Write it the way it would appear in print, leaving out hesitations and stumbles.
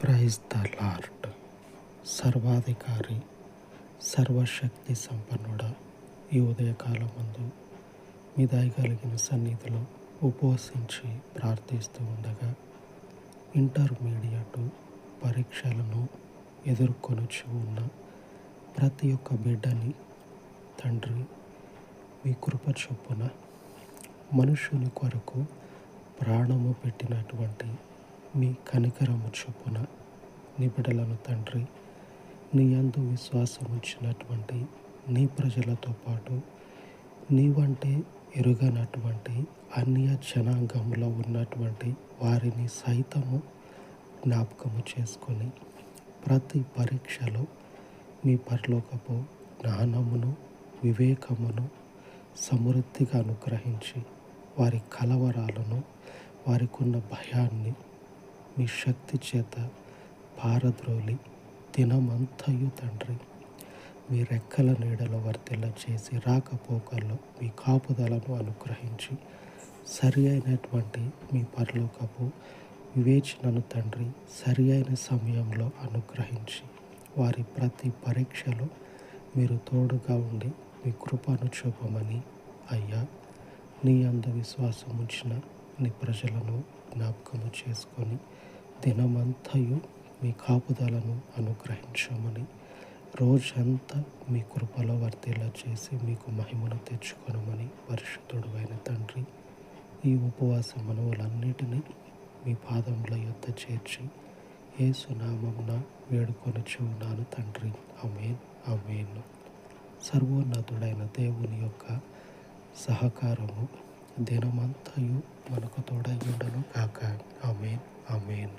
Praise the lord. సర్వాధికారి, సర్వశక్తి సంపన్నుడ, ఈ ఉదయకాలమందు మీ దయగలిగిన సన్నిధిలో ఉపవసించి ప్రార్థిస్తూ ఉండగా ఇంటర్మీడియట్ పరీక్షలను ఎదుర్కొనొచ్చు ఉన్న ప్రతి ఒక్క బిడ్డని తండ్రి మీ కృప చొప్పున మనుషుని కొరకు ప్రాణము పెట్టినటువంటి మీ కనికరము చొప్పున నీ బిడ్డలను తండ్రి నీ యందు విశ్వాసం ఉంచినటువంటి నీ ప్రజలతో పాటు నీవంటే ఎరుగనటువంటి అన్య జనాంగంలో ఉన్నటువంటి వారిని సైతము జ్ఞాపకము చేసుకొని ప్రతి పరీక్షలో మీ పరలోకపు జ్ఞానమును వివేకమును సమృద్ధిగా అనుగ్రహించి వారి కలవరాలను వారికున్న భయాన్ని మీ శక్తి చేత పారద్రోలి దినమంతయు తండ్రి మీ రెక్కల నీడలో వర్తిల్ల చేసి రాకపోకల్లో మీ కాపుదలను అనుగ్రహించి సరి అయినటువంటి మీ పరలోకపు వివేచనను తండ్రి సరి అయిన సమయంలో అనుగ్రహించి వారి ప్రతి పరీక్షలో మీరు తోడుగా ఉండి మీ కృపను చూపమని అయ్యా నీ అందు విశ్వాసం ఉంచిన నీ ప్రజలను జ్ఞాపకము చేసుకొని దినమంతయు మీ కాపుదలను అనుగ్రహించమని రోజంతా మీ కృపలో వర్తిలా చేసి మీకు మహిమను తెచ్చుకొనమని పరిశుద్ధుడు అయిన తండ్రి ఈ ఉపవాస మనవులన్నిటినీ మీ పాదముల యొద్ద చేర్చి యేసు నామమున వేడుకొనుచు ఉన్నాను తండ్రి. ఆమేన్, ఆమేన్. సర్వోన్నతుడైన దేవుని యొక్క సహకారము దినమంతయు మనకు తోడై ఉండను కాక. ఆమేన్, ఆమేన్.